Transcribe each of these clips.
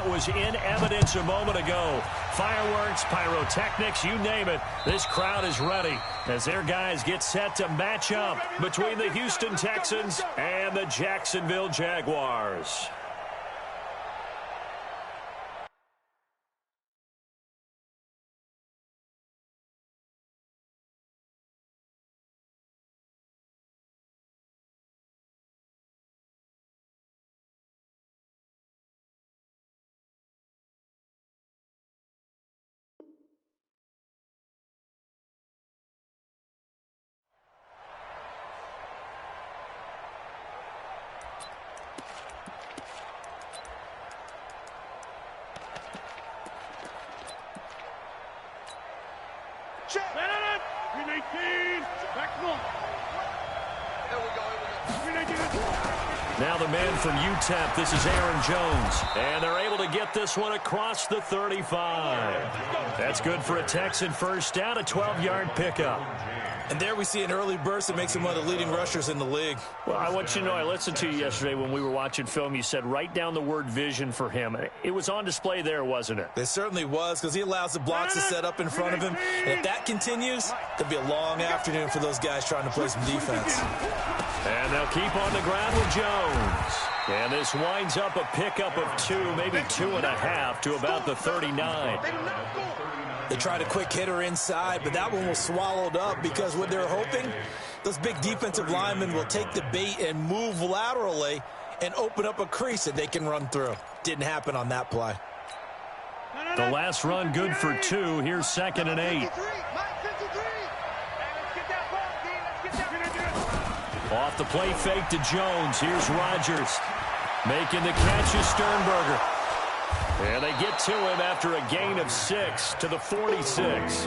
that was in evidence a moment ago. Fireworks, pyrotechnics, you name it. This crowd is ready as their guys get set to match up between the Houston Texans and the Jacksonville Jaguars. Now the man from UTEP, this is Aaron Jones. And they're able to get this one across the 35. That's good for a Texan first down, a 12-yard pickup. And there we see an early burst that makes him one of the leading rushers in the league. Well, I want you to know, I listened to you yesterday when we were watching film. You said write down the word vision for him. It was on display there, wasn't it? It certainly was, because he allows the blocks to set up in front of him. And if that continues, it'll be a long afternoon for those guys trying to play some defense. And they'll keep on the ground with Jones. And this winds up a pickup of 2, maybe 2.5 to about the 39. They tried a quick hitter inside, but that one was swallowed up because what they're hoping, those big defensive linemen will take the bait and move laterally and open up a crease that they can run through. Didn't happen on that play. The last run good for 2. Here's 2nd and 8. Off the play fake to Jones. Here's Rodgers. Making the catch is Sternberger. And they get to him after a gain of 6 to the 46.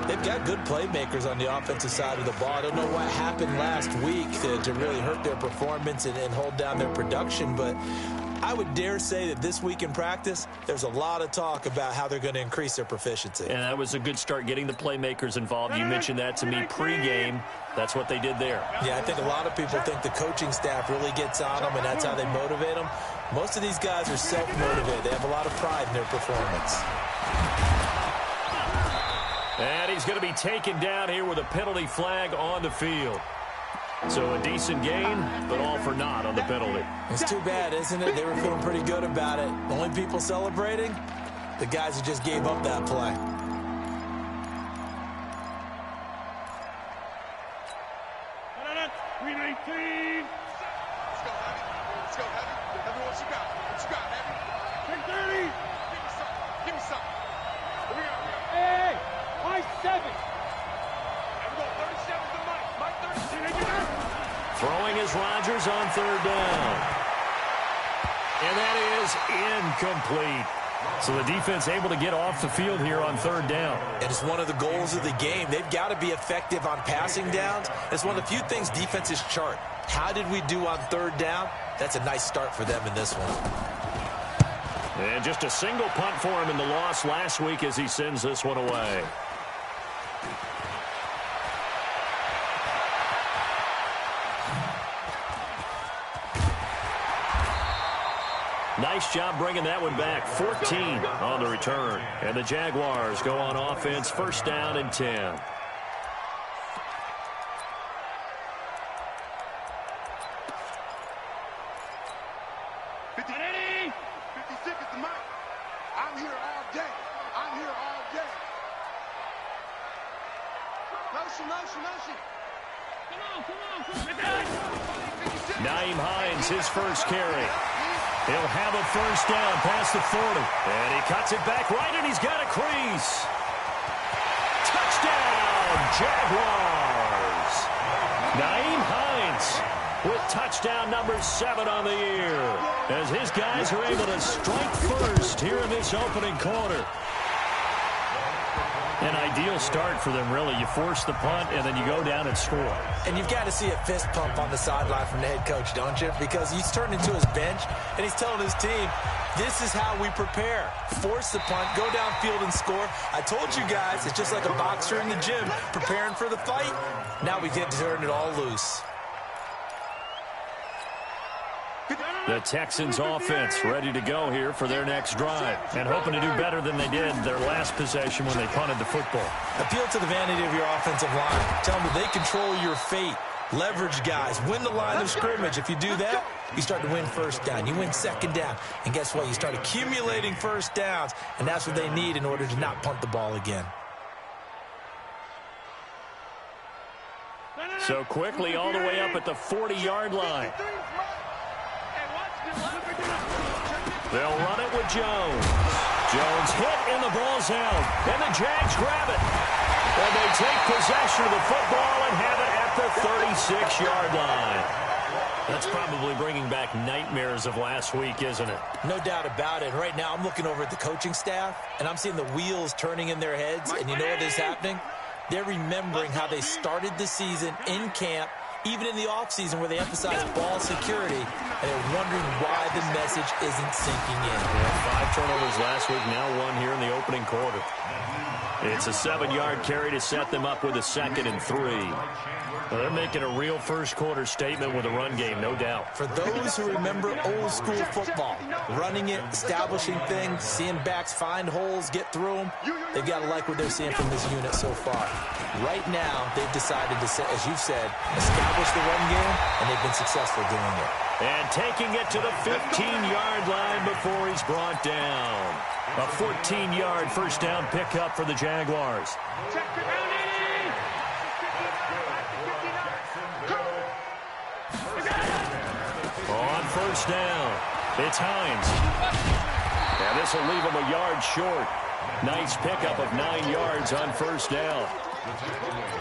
They've got good playmakers on the offensive side of the ball. I don't know what happened last week to really hurt their performance and hold down their production, but I would dare say that this week in practice, there's a lot of talk about how they're going to increase their proficiency. And that was a good start, getting the playmakers involved. You mentioned that to me pregame. That's what they did there. Yeah, I think a lot of people think the coaching staff really gets on them, and that's how they motivate them. Most of these guys are self-motivated. They have a lot of pride in their performance. And he's going to be taken down here with a penalty flag on the field. So a decent gain, but all for naught on the penalty. It's too bad, isn't it? They were feeling pretty good about it. The only people celebrating, the guys who just gave up that play. Let's go, Heavy. Heavy, what you got? What you got, Heavy? 10-30. Give me something. Give me something. Here we go. Hey, my 7. There we go. 37 to Mike. Mike 37. Throwing is Rodgers on 3rd down. And that is incomplete. So the defense able to get off the field here on 3rd down. And it's one of the goals of the game. They've got to be effective on passing downs. It's one of the few things defenses chart. How did we do on 3rd down? That's a nice start for them in this one. And just a single punt for him in the loss last week as he sends this one away. Nice job bringing that one back. 14 on the return. And the Jaguars go on offense, 1st down and 10. Naeem Hines, his first carry. He'll have a 1st down past the 40. And he cuts it back right, and he's got a crease. Touchdown, Jaguars. Naeem Hines with touchdown number 7 on the year, as his guys are able to strike first here in this opening quarter. An ideal start for them, really. You force the punt, and then you go down and score. And you've got to see a fist pump on the sideline from the head coach, don't you? Because he's turned into his bench, and he's telling his team, this is how we prepare. Force the punt, go downfield and score. I told you guys, it's just like a boxer in the gym preparing for the fight. Now we get to turn it all loose. The Texans offense ready to go here for their next drive and hoping to do better than they did their last possession when they punted the football. Appeal to the vanity of your offensive line. Tell them that they control your fate. Leverage guys. Win the line of scrimmage. If you do that, you start to win first down. You win second down. And guess what? You start accumulating first downs. And that's what they need in order to not punt the ball again. So quickly all the way up at the 40-yard line. They'll run it with Jones. Jones hit and the ball's out. And the Jags grab it. And they take possession of the football and have it at the 36-yard line. That's probably bringing back nightmares of last week, isn't it? No doubt about it. Right now I'm looking over at the coaching staff, and I'm seeing the wheels turning in their heads. And you know what is happening? They're remembering how they started the season in camp, even in the offseason where they emphasized ball security, and they're wondering why the message isn't sinking in. Yeah, 5 turnovers last week, now 1 here in the opening quarter. It's a 7-yard carry to set them up with a 2nd and 3. Well, they're making a real first-quarter statement with a run game, no doubt. For those who remember old-school football, running it, establishing things, seeing backs find holes, get through them, they've got to like what they're seeing from this unit so far. Right now, they've decided to, as you've said, establish the run game, and they've been successful doing it. And taking it to the 15-yard line before he's brought down. A 14-yard first down pickup for the Jaguars. On first down, it's Hines. And this will leave him a yard short. Nice pickup of 9 yards on first down.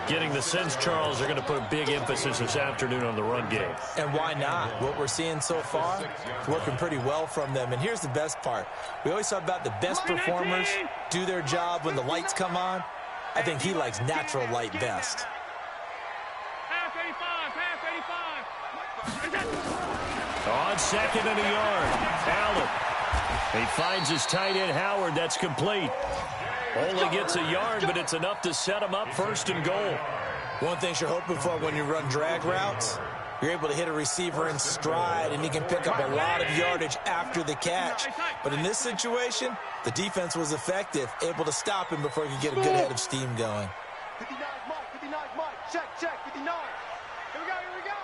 Getting the sense, Charles, are going to put a big emphasis this afternoon on the run game. And why not? What we're seeing so far, working pretty well from them. And here's the best part. We always talk about the best performers do their job when the lights come on. I think he likes natural light best. On 2nd and a yard, Allen. He finds his tight end, Howard. That's complete. Only gets a yard, but it's enough to set him up 1st and goal. One thing you're hoping for when you run drag routes, you're able to hit a receiver in stride, and he can pick up a lot of yardage after the catch. But in this situation, the defense was effective, able to stop him before he could get a good head of steam going. 59, Mike. Check, 59. Here we go.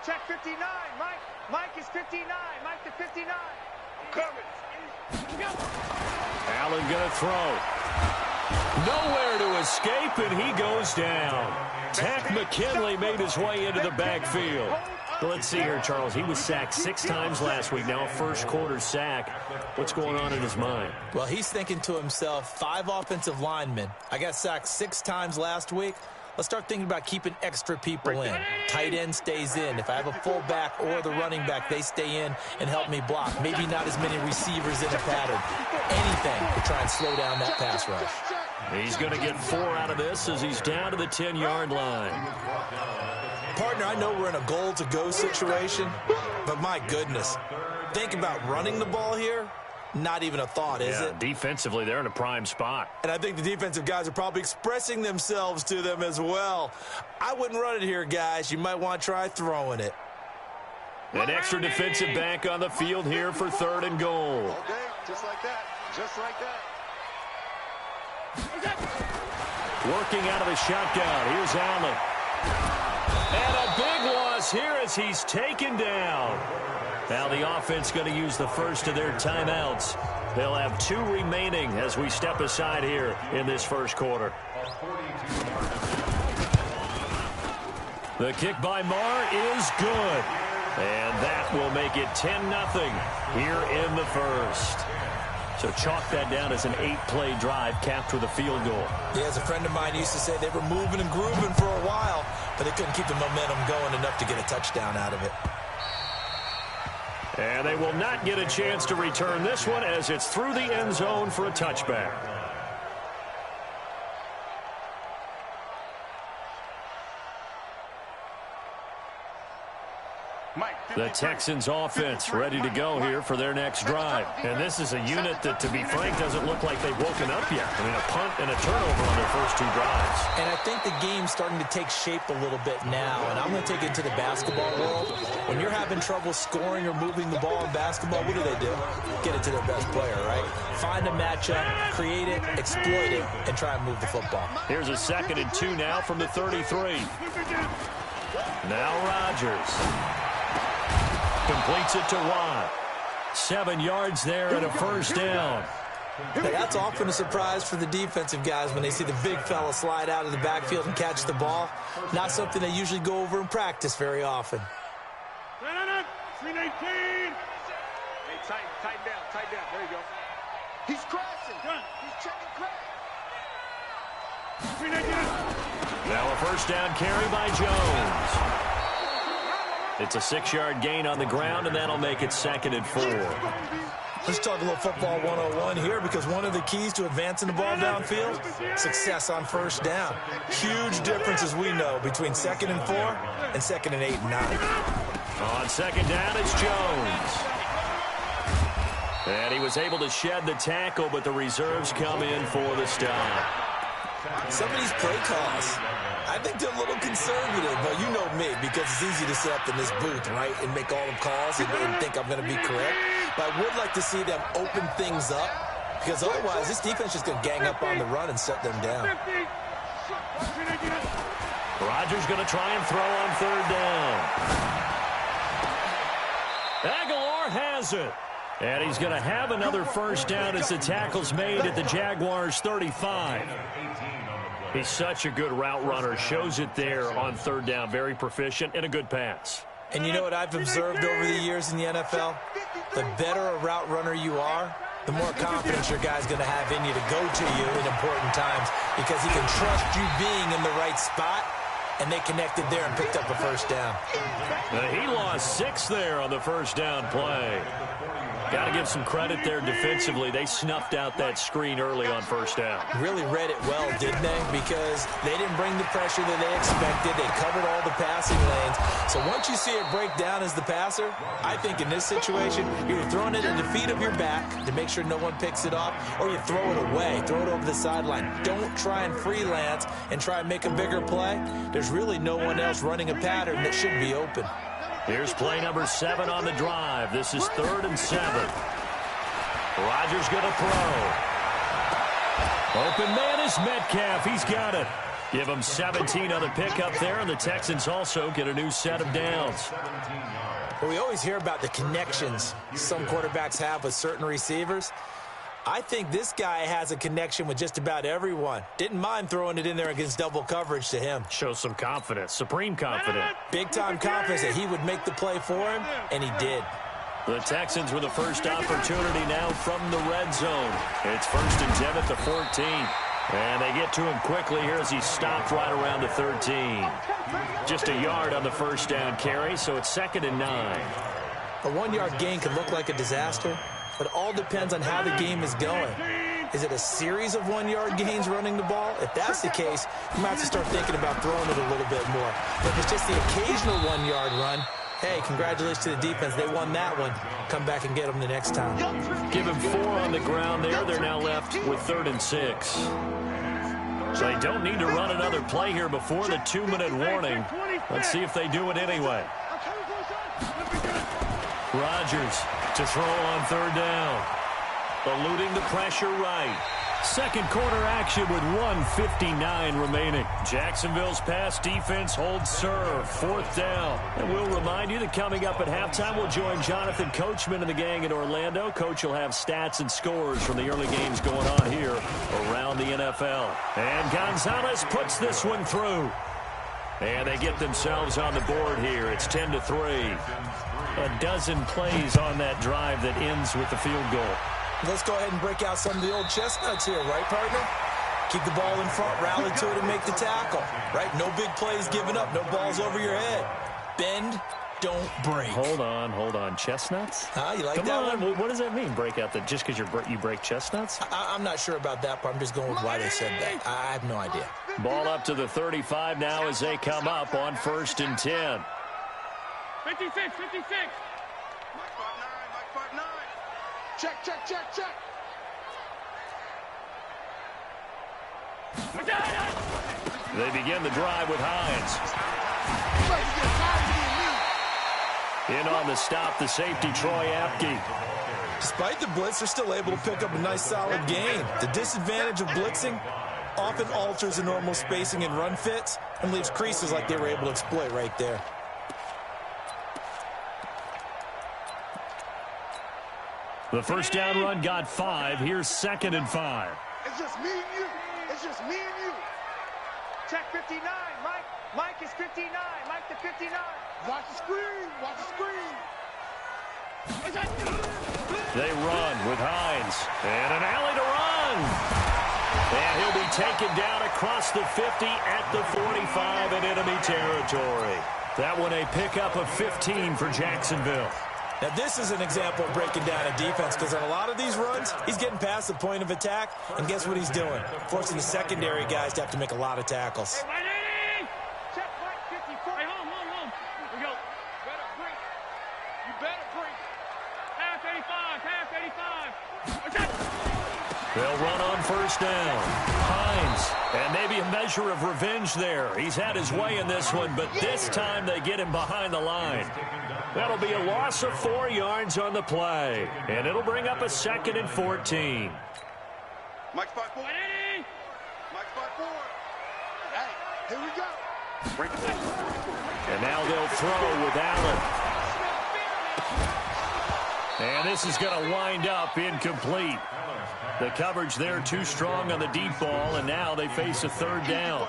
Check 59, Mike. Mike is 59. Mike to 59. I'm coming. Allen going to throw. Nowhere to escape, and he goes down. Takk McKinley made his way into the backfield. Let's see here, Charles. He was sacked 6 times last week. Now a first-quarter sack. What's going on in his mind? Well, he's thinking to himself, 5 offensive linemen. I got sacked 6 times last week. Let's start thinking about keeping extra people in. Tight end stays in. If I have a fullback or the running back, they stay in and help me block. Maybe not as many receivers in a pattern. Anything to try and slow down that pass rush. He's going to get 4 out of this as he's down to the 10-yard line. Partner, I know we're in a goal-to-go situation, but my goodness, think about running the ball here. Not even a thought, is it? Defensively, they're in a prime spot. And I think the defensive guys are probably expressing themselves to them as well. I wouldn't run it here, guys. You might want to try throwing it. An extra defensive back on the field here for 3rd and goal. Okay, just like that. Just like that. Working out of the shotgun. Here's Allen. And a big loss here as he's taken down. Now the offense going to use the first of their timeouts. They'll have 2 remaining as we step aside here in this first quarter. The kick by Marr is good. And that will make it 10-0 here in the first. So chalk that down as an 8-play drive capped with a field goal. Yeah, as a friend of mine used to say, they were moving and grooving for a while, but they couldn't keep the momentum going enough to get a touchdown out of it. And they will not get a chance to return this one as it's through the end zone for a touchback. Mike, The Texans offense ready to go here for their next drive. And this is a unit that, to be frank, doesn't look like they've woken up yet. I mean, a punt and a turnover on their first 2 drives. And I think the game's starting to take shape a little bit now. And I'm going to take it to the basketball world. When you're having trouble scoring or moving the ball in basketball, what do? Get it to their best player, right? Find a matchup, create it, exploit it, and try and move the football. Here's a 2nd and 2 now from the 33. Now Rodgers. Completes it to Watt. 7 yards there and a first down. Now, that's often a surprise for the defensive guys when they see the big fella slide out of the backfield and catch the ball. Not something they usually go over in practice very often. 319. Hey, tighten down. There you go. He's crashing. He's checking crash. 319. Now a first down carry by Jones. It's a 6-yard gain on the ground, and that'll make it 2nd and 4. Let's talk a little football 101 here, because one of the keys to advancing the ball downfield, success on first down. Huge difference, as we know, between 2nd and 4 and 2nd and 8 and 9. On 2nd down, it's Jones. And he was able to shed the tackle, but the reserves come in for the stop. Some of these play calls, I think they're a little conservative, but you know me, because it's easy to sit up in this booth, right, and make all the calls and think I'm going to be correct. But I would like to see them open things up, because otherwise this defense is going to gang up on the run and shut them down. Rodgers going to try and throw on 3rd down. Aguilar has it. And he's going to have another first down as the tackle's made at the Jaguars' 35. He's such a good route runner. Shows it there on 3rd down. Very proficient and a good pass. And you know what I've observed over the years in the NFL? The better a route runner you are, the more confidence your guy's going to have in you to go to you in important times, because he can trust you being in the right spot, and they connected there and picked up a first down. He lost 6 there on the first down play. Got to give some credit there defensively. They snuffed out that screen early on first down. Really read it well, didn't they? Because they didn't bring the pressure that they expected. They covered all the passing lanes. So once you see it break down as the passer, I think in this situation, you're throwing it at the feet of your back to make sure no one picks it off, or you throw it away, throw it over the sideline. Don't try and freelance and try and make a bigger play. There's really no one else running a pattern that should be open. Here's play number 7 on the drive. This is 3rd and 7. Rodgers going to throw. Open man is Metcalf. He's got it. Give him 17 on the pickup there, and the Texans also get a new set of downs. Well, we always hear about the connections some quarterbacks have with certain receivers. I think this guy has a connection with just about everyone. Didn't mind throwing it in there against double coverage to him. Shows some confidence, supreme confidence. Big-time confidence that he would make the play for him, and he did. The Texans with the first opportunity now from the red zone. It's 1st and 10 at the 14. And they get to him quickly here as he stopped right around the 13. Just a yard on the first down carry, so it's 2nd and 9. A 1-yard gain can look like a disaster, but it all depends on how the game is going. Is it a series of 1-yard gains running the ball? If that's the case, you might have to start thinking about throwing it a little bit more. But if it's just the occasional 1-yard run, hey, congratulations to the defense. They won that one. Come back and get them the next time. Give him 4 on the ground there. They're now left with 3rd and 6. So they don't need to run another play here before the 2-minute warning. Let's see if they do it anyway. Rodgers to throw on 3rd down. Eluding the pressure right. Second quarter action with 1:59 remaining. Jacksonville's pass defense holds serve. 4th down. And we'll remind you that coming up at halftime, we'll join Jonathan Coachman and the gang in Orlando. Coach will have stats and scores from the early games going on here around the NFL. And Gonzalez puts this one through. And they get themselves on the board here. It's 10-3. A dozen plays on that drive that ends with the field goal. Let's go ahead and break out some of the old chestnuts here, right, partner? Keep the ball in front, rally to it, and make the tackle, right? No big plays given up, no balls over your head. Bend, don't break. Hold on. Chestnuts? You like Come that on. one? What does that mean, break out? Just because you break chestnuts? I'm not sure about that part. I'm just going with why they said that. I have no idea. Ball up to the 35 now as they come up on 1st and 10. 56, 56. Mike 5'9", Mike 5'9". Check, check, check, check. They begin the drive with Hines. In on the stop, the safety, Troy Apke. Despite the blitz, they're still able to pick up a nice, solid gain. The disadvantage of blitzing often alters the normal spacing and run fits and leaves creases like they were able to exploit right there. The first down run got 5. Here's 2nd and 5. It's just me and you. It's just me and you. Check 59, Mike. Mike is 59. Mike to 59. Watch the screen. Watch the screen. They run with Hines. And an alley to run. And he'll be taken down across the 50 at the 45 in enemy territory. That one a pickup of 15 for Jacksonville. Now, this is an example of breaking down a defense because on a lot of these runs, he's getting past the point of attack, and guess what he's doing? Forcing the secondary guys to have to make a lot of tackles. Ready? Check Mike 54. Hey, home. Here we go. Better break. You better break. Half 85, half 85. They'll run on first down. Hines, and maybe a measure of revenge there. He's had his way in this one, but this time they get him behind the line. That'll be a loss of 4 yards on the play, and it'll bring up a 2nd and 14. Mike 5'4". Mike 5'4". Hey, here we go. And now they'll throw with Allen. And this is going to wind up incomplete. The coverage there too strong on the deep ball, and now they face a 3rd down.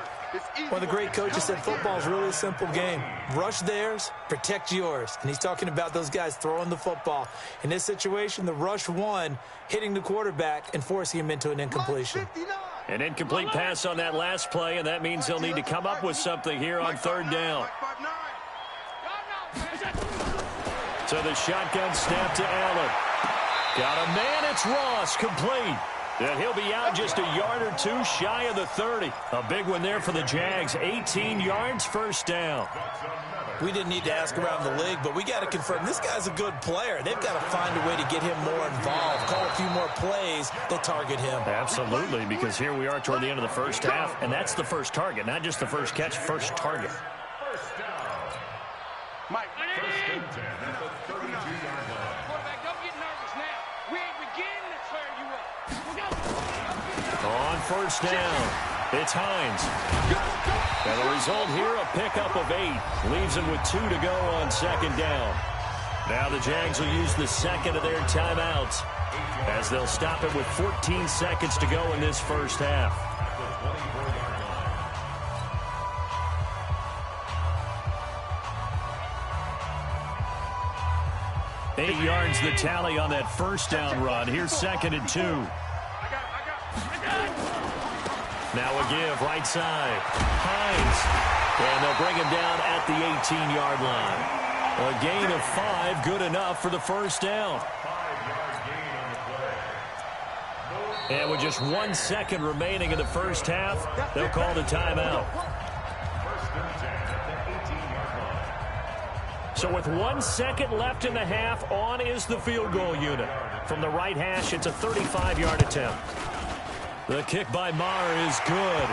One of the great coaches said football is really a simple game. Rush theirs, protect yours. And he's talking about those guys throwing the football. In this situation, the rush won, hitting the quarterback and forcing him into an incompletion. An incomplete pass on that last play, and that means they'll need to come up with something here on 3rd down. So the shotgun snap to Allen. Got a man, it's Ross, complete. And he'll be out just a yard or 2 shy of the 30. A big one there for the Jags. 18 yards, first down. We didn't need to ask around the league, but we got to confirm this guy's a good player. They've got to find a way to get him more involved, call a few more plays that target him. Absolutely, because here we are toward the end of the first half, and that's the first target, not just the first catch, first target. Mike. Quarterback, don't get nervous now. We ain't beginning to tear you up. On first down, it's Hines. And the result here, a pickup of 8. Leaves him with 2 to go on 2nd down. Now the Jags will use the 2nd of their timeouts as they'll stop it with 14 seconds to go in this first half. Eight yards the tally on that first down run. Here's 2nd and 2. Now a give, right side. Hines. And they'll bring him down at the 18-yard line. A gain of 5, good enough for the first down. And with just 1 second remaining in the first half, they'll call the timeout. So with 1 second left in the half, on is the field goal unit. From the right hash, it's a 35-yard attempt. The kick by Maher is good.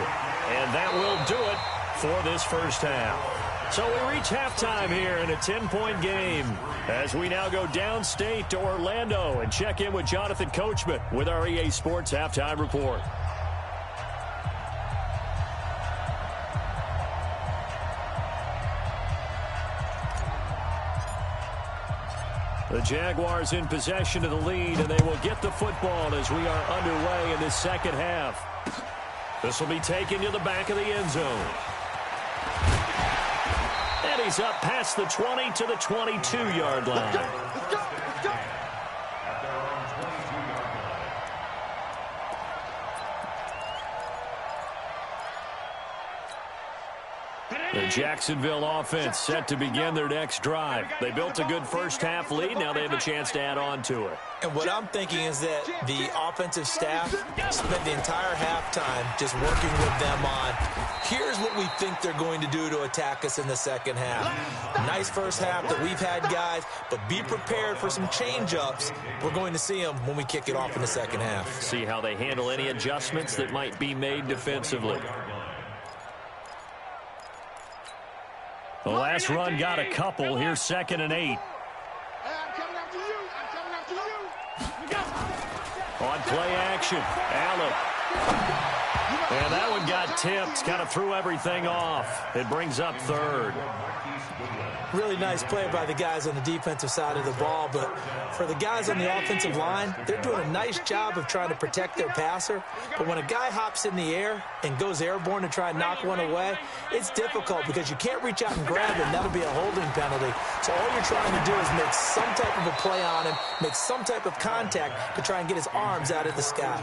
And that will do it for this first half. So we reach halftime here in a 10-point game as we now go downstate to Orlando and check in with Jonathan Coachman with our EA Sports Halftime Report. The Jaguars in possession of the lead, and they will get the football as we are underway in this second half. This will be taken to the back of the end zone. And he's up past the 20 to the 22-yard line. Let's go. The Jacksonville offense set to begin their next drive. They built a good first-half lead. Now they have a chance to add on to it. And what I'm thinking is that the offensive staff spent the entire halftime just working with them on, here's what we think they're going to do to attack us in the second half. Nice first half that we've had, guys, but be prepared for some change-ups. We're going to see them when we kick it off in the second half. See how they handle any adjustments that might be made defensively. The last run got a couple. Here's 2nd and 8. On play action, Allen. And that one got tipped, kind of threw everything off. It brings up 3rd. Really nice play by the guys on the defensive side of the ball, but for the guys on the offensive line, they're doing a nice job of trying to protect their passer. But when a guy hops in the air and goes airborne to try and knock one away, it's difficult because you can't reach out and grab him. That'll be a holding penalty. So all you're trying to do is make some type of a play on him, make some type of contact to try and get his arms out of the sky.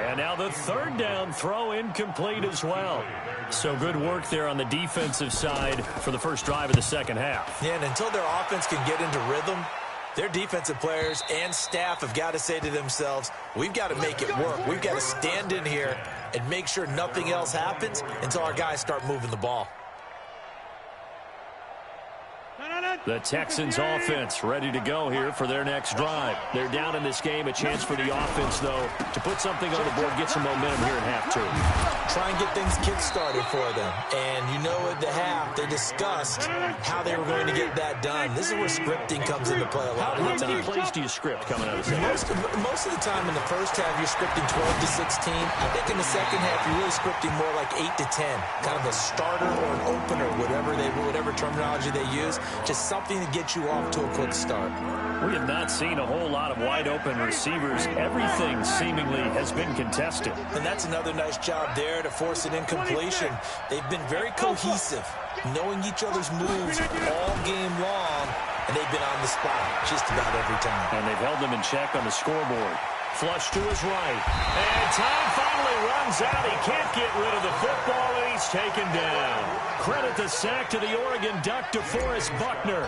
And now the 3rd down throw incomplete as well. So good work there on the defensive side for the first drive of the second half. Yeah, and until their offense can get into rhythm, their defensive players and staff have got to say to themselves, we've got to make it work. We've got to stand in here and make sure nothing else happens until our guys start moving the ball. The Texans offense ready to go here for their next drive. They're down in this game. A chance for the offense, though, to put something on the board, get some momentum here in half 2. Try and get things kick-started for them. And you know at the half, they discussed how they were going to get that done. This is where scripting comes into play a lot of the time. How many plays do you script coming out of the second half? Most of the time in the first half, you're scripting 12 to 16. I think in the second half, you're really scripting more like 8 to 10. Kind of a starter or an opener, whatever terminology they use. Just something to get you off to a quick start. We have not seen a whole lot of wide-open receivers. Everything seemingly has been contested. And that's another nice job there to force an incompletion. They've been very cohesive, knowing each other's moves all game long, and they've been on the spot just about every time. And they've held them in check on the scoreboard. Flush to his right. And time finally runs out. He can't get rid of the football, and he's taken down. Credit the sack to the Oregon Duck, DeForest Buckner.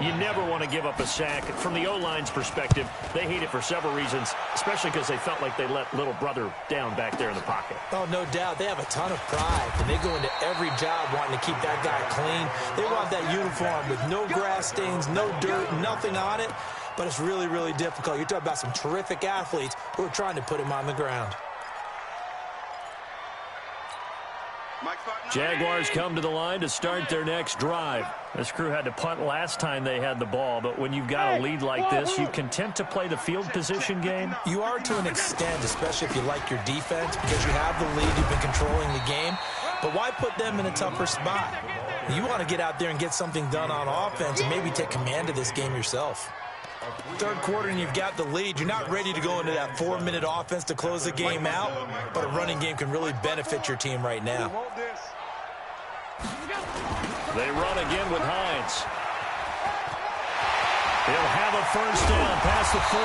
You never want to give up a sack. From the O-line's perspective, they hate it for several reasons, especially because they felt like they let little brother down back there in the pocket. Oh, no doubt. They have a ton of pride, and they go into every job wanting to keep that guy clean. They want that uniform with no grass stains, no dirt, nothing on it. But it's really, really difficult. You're talking about some terrific athletes who are trying to put him on the ground. Jaguars come to the line to start their next drive. This crew had to punt last time they had the ball, but when you've got a lead like this, you content to play the field position game? You are to an extent, especially if you like your defense, because you have the lead, you've been controlling the game. But why put them in a tougher spot? You want to get out there and get something done on offense and maybe take command of this game yourself. Third quarter and you've got the lead. You're not ready to go into that 4-minute offense to close the game out, but a running game can really benefit your team right now. They run again with Hines. He'll have a first down past the 40.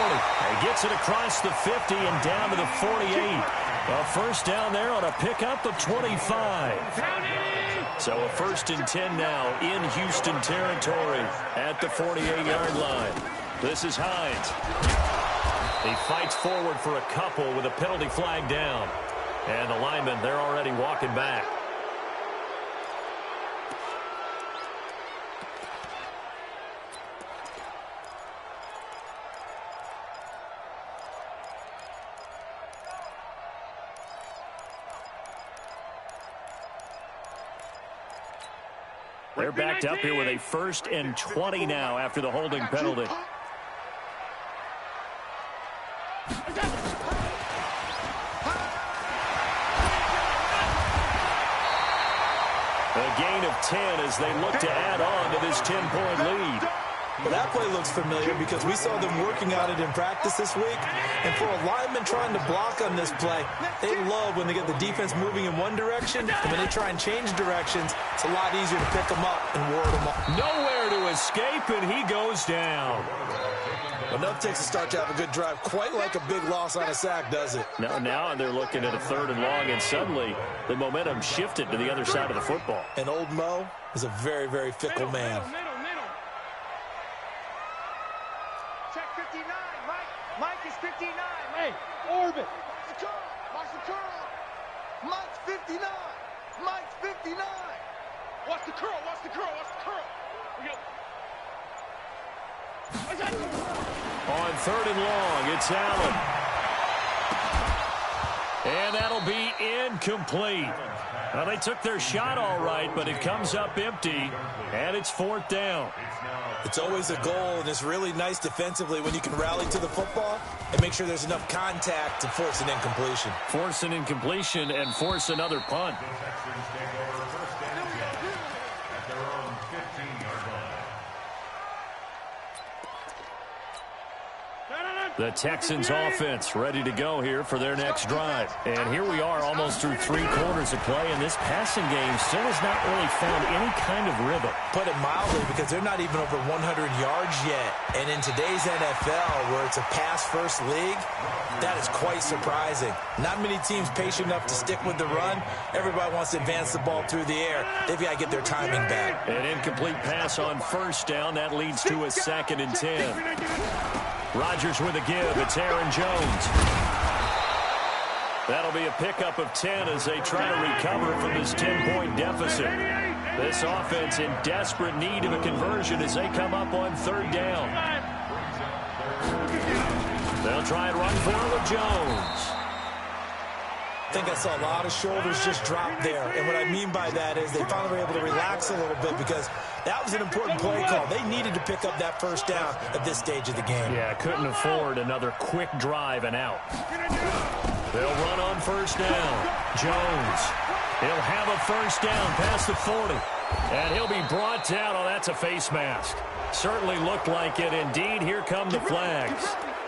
He gets it across the 50 and down to the 48. A first down there on a pickup of 25. So a 1st and 10 now in Houston territory at the 48-yard line. This is Hines. He fights forward for a couple with a penalty flag down. And the linemen, they're already walking back. They're backed up here with a 1st and 20 now after the holding penalty. A gain of 10 as they look to add on to this 10-point lead. Well, that play looks familiar because we saw them working on it in practice this week. And for a lineman trying to block on this play, they love when they get the defense moving in one direction. And when they try and change directions, it's a lot easier to pick them up and ward them up. Nowhere to escape, and he goes down. Well, enough takes a start to have a good drive. Quite like a big loss on a sack, does it? Now they're looking at a 3rd and long, and suddenly the momentum shifted to the other side of the football. And old Mo is a very, very fickle man. Middle. Check 59, Mike. Mike is 59. Hey, orbit. Watch the curl. Mike's 59. Mike's 59. Watch the curl. We go. On 3rd and long, it's Allen. And that'll be incomplete. Well, they took their shot all right, but it comes up empty, and it's 4th down. It's always a goal, and it's really nice defensively when you can rally to the football and make sure there's enough contact to force an incompletion. Force an incompletion and force another punt. The Texans offense ready to go here for their next drive. And here we are almost through 3 quarters of play, and this passing game still has not really found any kind of rhythm. Put it mildly, because they're not even over 100 yards yet. And in today's NFL, where it's a pass-first league, that is quite surprising. Not many teams patient enough to stick with the run. Everybody wants to advance the ball through the air. They've got to get their timing back. An incomplete pass on 1st down. That leads to a 2nd and 10. Rodgers with a give. It's Aaron Jones. That'll be a pickup of 10 as they try to recover from this 10-point deficit. This offense in desperate need of a conversion as they come up on 3rd down. They'll try and run for it with Jones. I think I saw a lot of shoulders just drop there. And what I mean by that is they finally were able to relax a little bit, because that was an important play call. They needed to pick up that 1st down at this stage of the game. Yeah, couldn't afford another quick drive and out. They'll run on 1st down. Jones. He'll have a 1st down past the 40. And he'll be brought down. Oh, that's a face mask. Certainly looked like it. Indeed, here come the flags.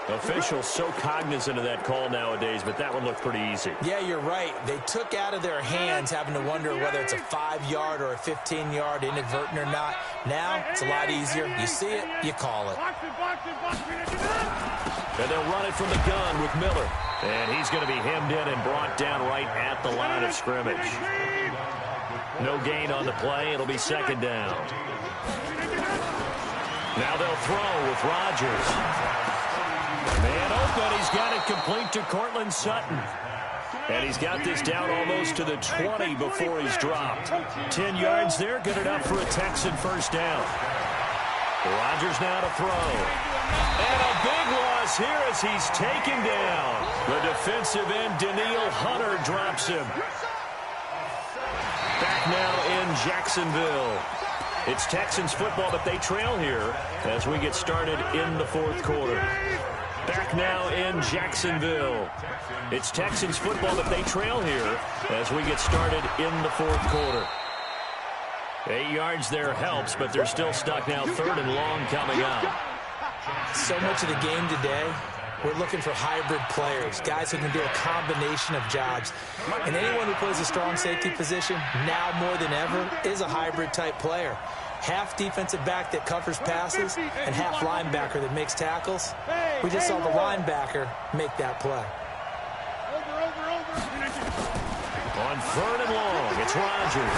Officials so cognizant of that call nowadays, but that one looked pretty easy. Yeah, you're right. They took out of their hands having to wonder whether it's a 5-yard or a 15-yard inadvertent or not. Now, it's a lot easier. You see it, you call it. And they'll run it from the gun with Miller. And he's going to be hemmed in and brought down right at the line of scrimmage. No gain on the play. It'll be 2nd down. Now they'll throw with Rodgers. Man open, he's got it complete to Cortland Sutton. And he's got this down almost to the 20 before he's dropped. 10 yards there, good enough for a Texan 1st down. Rodgers now to throw. And a big loss here as he's taken down. The defensive end, Daniil Hunter, drops him. Back now in Jacksonville. It's Texans football, but they trail here as we get started in the 4th quarter. Back now in Jacksonville. It's Texans football, but they trail here as we get started in the 4th quarter. 8 yards there helps, but they're still stuck now. 3rd and long coming up. So much of the game today, we're looking for hybrid players, guys who can do a combination of jobs. And anyone who plays a strong safety position, now more than ever, is a hybrid type player. Half defensive back that covers passes and half linebacker that makes tackles. We just saw the linebacker make that play. On 3rd and long, it's Rodgers.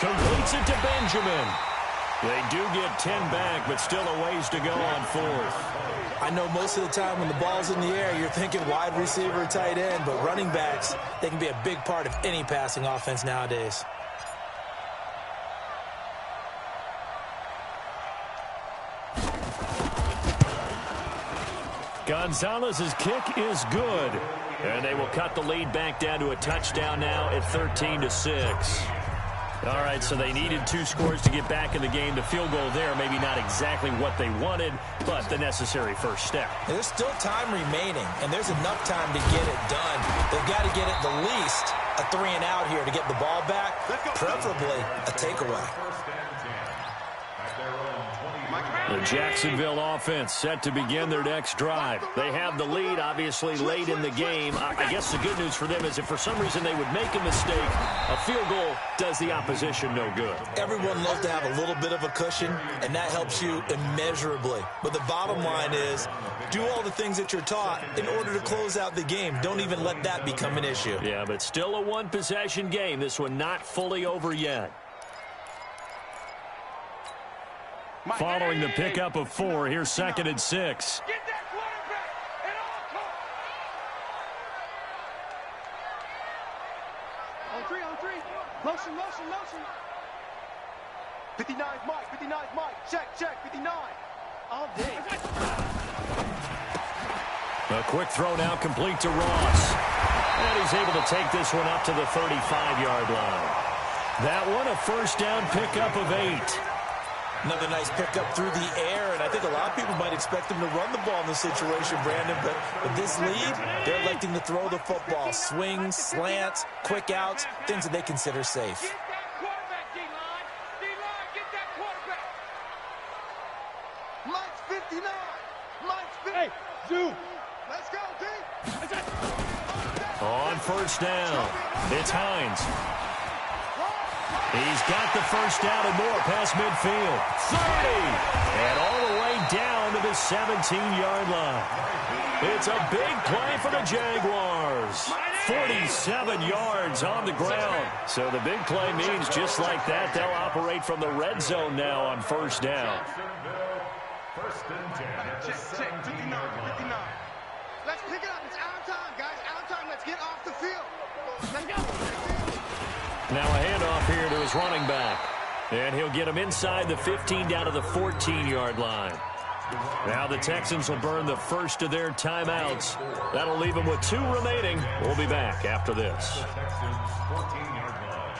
Completes it to Benjamin. They do get 10 back, but still a ways to go on 4th. I know most of the time when the ball's in the air, you're thinking wide receiver, tight end, but running backs, they can be a big part of any passing offense nowadays. Gonzalez's kick is good. And they will cut the lead back down to a touchdown now at 13-6. All right, so they needed 2 scores to get back in the game. The field goal there, maybe not exactly what they wanted, but the necessary first step. There's still time remaining, and there's enough time to get it done. They've got to get at the least a 3-and-out here to get the ball back, preferably a takeaway. Mike, The Jacksonville offense set to begin their next drive. They have the lead, obviously, late in the game. I guess the good news for them is if for some reason they would make a mistake, a field goal does the opposition no good. Everyone loves to have a little bit of a cushion, and that helps you immeasurably. But the bottom line is, do all the things that you're taught in order to close out the game. Don't even let that become an issue. Yeah, but still a one-possession game. This one not fully over yet. Following the pickup of 4, here's 2nd and 6. Get that quarterback at all costs. On three. Motion. 59's Mike, 59's Mike. Check, 59. All day. A quick throw now complete to Ross. And he's able to take this one up to the 35-yard line. That one a first down pickup of 8. Another nice pickup through the air, and I think a lot of people might expect them to run the ball in this situation, Brandon, but with this lead, they're electing to throw the football. Swings, slants, quick outs, things that they consider safe. Get that quarterback, D-line. D-line, get that quarterback. Mike's 59. Mike's 50. Hey, Zoo. Let's go, D. On first down, it's Hines. He's got the first down and more past midfield. 30! And all the way down to the 17-yard line. It's a big play for the Jaguars. 47 yards on the ground. So the big play means just like that, they'll operate from the red zone now on first down. First and 10 at the 59. Let's pick it up. It's our time, guys. Our time. Let's get off the field. Let's go. Now a handoff here to his running back. And he'll get him inside the 15 down to the 14-yard line. Now the Texans will burn the first of their timeouts. That'll leave them with 2 remaining. We'll be back after this.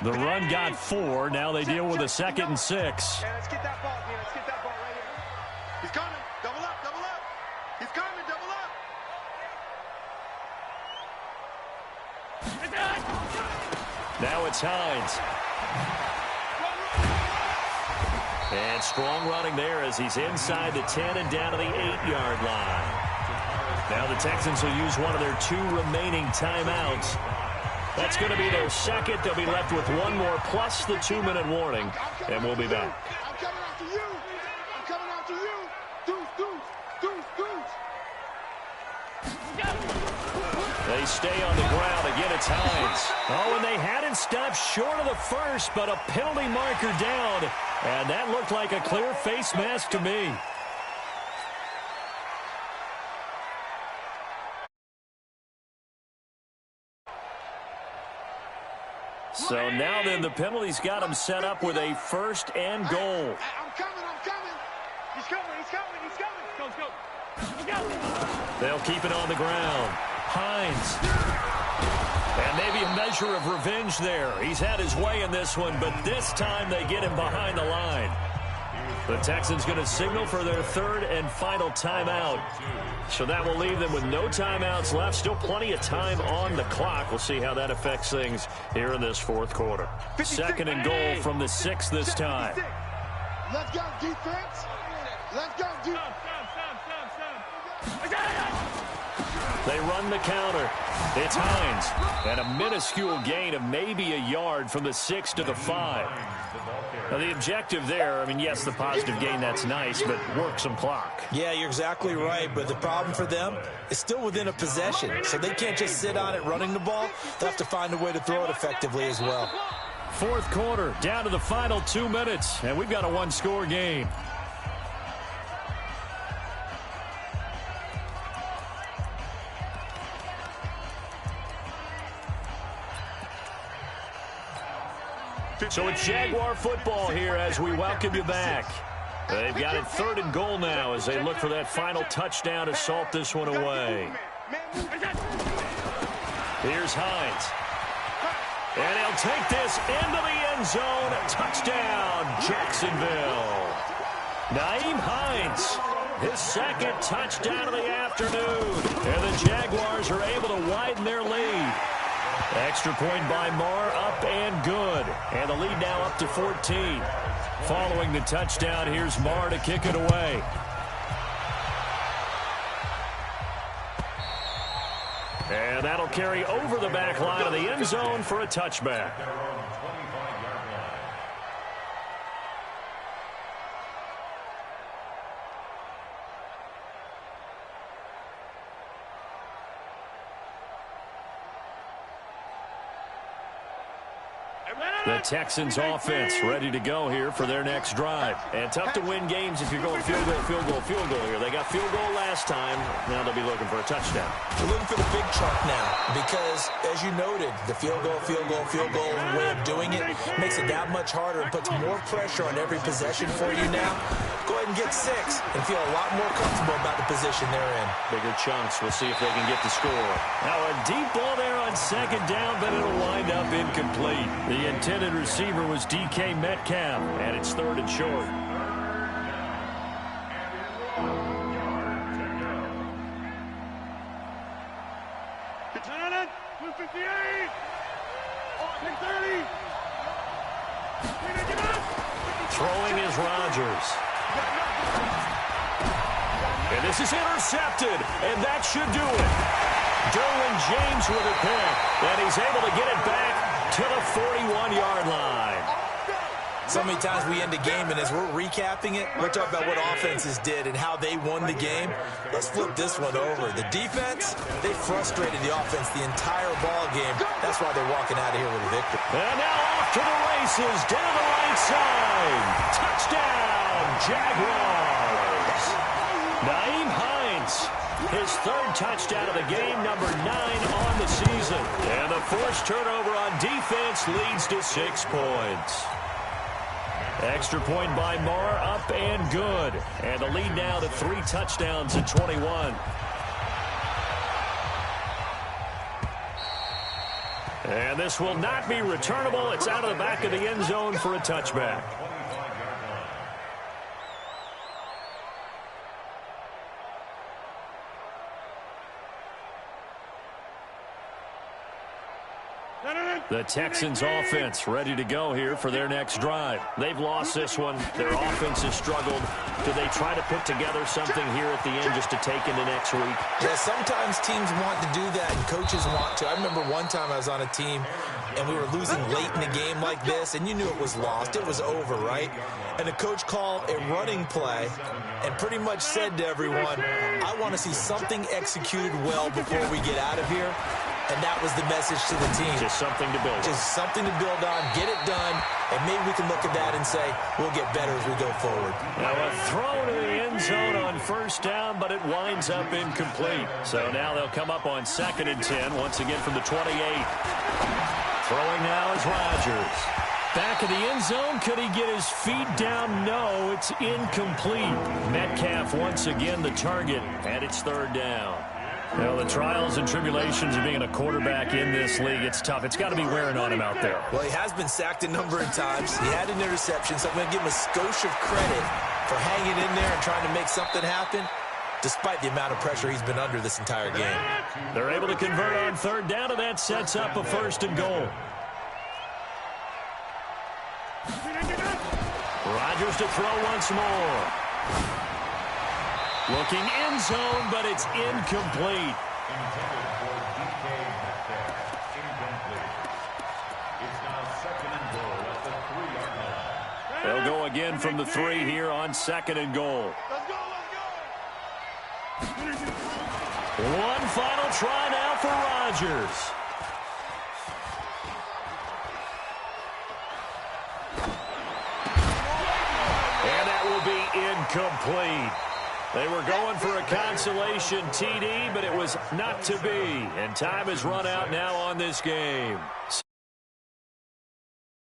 The run got 4. Now they deal with a 2nd and 6. Hey, let's get that ball, man. Let's get that ball right here. He's coming. Double up. He's coming. Double up. Now it's Hines. And strong running there as he's inside the 10 and down to the 8-yard line. Now the Texans will use one of their 2 remaining timeouts. That's going to be their second. They'll be left with 1 more plus the 2-minute warning. And we'll be back. I'm coming after you. They stay on the ground. Again, it's Hines. Oh, and they hadn't stopped short of the first, but a penalty marker down. And that looked like a clear face mask to me. So now then, the penalty's got him set up with a 1st and goal. I'm coming. He's coming. Let's go. They'll keep it on the ground. Hines. And maybe a measure of revenge there. He's had his way in this one, but this time they get him behind the line. The Texans going to signal for their 3rd and final timeout. So that will leave them with no timeouts left. Still plenty of time on the clock. We'll see how that affects things here in this 4th quarter. 2nd and goal from the 6 this time. Let's go, defense. Let's go, defense. They run the counter. It's Hines. And a minuscule gain of maybe a yard from the 6 to the 5. Now, the objective there, I mean, yes, the positive gain, that's nice, but work some clock. Yeah, you're exactly right, but the problem for them is still within a possession, so they can't just sit on it running the ball. They'll have to find a way to throw it effectively as well. 4th quarter, down to the final 2 minutes, and we've got a 1-score game. So it's Jaguar football here as we welcome you back. They've got it 3rd and goal now as they look for that final touchdown to salt this one away. Here's Hines. And he'll take this into the end zone. Touchdown, Jacksonville. Nyheim Hines, his 2nd touchdown of the afternoon. And the Jaguars are able to widen their lead. Extra point by Marr, up and good. And the lead now up to 14. Following the touchdown, here's Marr to kick it away. And that'll carry over the back line of the end zone for a touchback. The Texans offense ready to go here for their next drive. And tough to win games if you're going field goal, field goal, field goal here. They got field goal last time. Now they'll be looking for a touchdown. They're looking for the big chunk now because, as you noted, the field goal way of doing it makes it that much harder and puts more pressure on every possession for you now. Go ahead and get 6 and feel a lot more comfortable about the position they're in. Bigger chunks. We'll see if they can get the score. Now a deep ball there on second down, but it'll wind up incomplete. The intended receiver was DK Metcalf, and it's 3rd and short. Throwing is Rodgers. And this is intercepted, and that should do it. Derwin James with a pick, and he's able to get it back to the 41-yard line. So many times we end a game, and as we're recapping it, we're talking about what offenses did and how they won the game. Let's flip this one over. The defense, they frustrated the offense the entire ball game. That's why they're walking out of here with a victory. And now off to the races, down the right side. Touchdown, Jaguars. Nyheim Hines, his 3rd touchdown of the game, number 9 on the season. And the forced turnover on defense leads to 6 points. Extra point by Marr, up and good. And the lead now to 3 touchdowns at 21. And this will not be returnable. It's out of the back of the end zone for a touchback. The Texans offense ready to go here for their next drive. They've lost this one. Their offense has struggled. Do they try to put together something here at the end just to take into next week? Yeah, sometimes teams want to do that and coaches want to. I remember one time I was on a team and we were losing late in a game like this, and you knew it was lost. It was over, right? And the coach called a running play and pretty much said to everyone, I want to see something executed well before we get out of here. And that was the message to the team. Just something to build on. Just something to build on, get it done, and maybe we can look at that and say, we'll get better as we go forward. Now a throw to the end zone on 1st down, but it winds up incomplete. So now they'll come up on 2nd and 10, once again from the 28. Throwing now is Rodgers. Back of the end zone, could he get his feet down? No, it's incomplete. Metcalf once again the target, and it's 3rd down. Well, the trials and tribulations of being a quarterback in this league, it's tough. It's got to be wearing on him out there. Well, he has been sacked a number of times. He had an interception, so I'm going to give him a skosh of credit for hanging in there and trying to make something happen, despite the amount of pressure he's been under this entire game. They're able to convert on 3rd down, and that sets up a 1st and goal. Rodgers to throw once more. Looking end zone, but it's incomplete. They'll go again from the 3 here on 2nd and goal. One final try now for Rodgers. And that will be incomplete. They were going for a consolation TD, but it was not to be. And time has run out now on this game.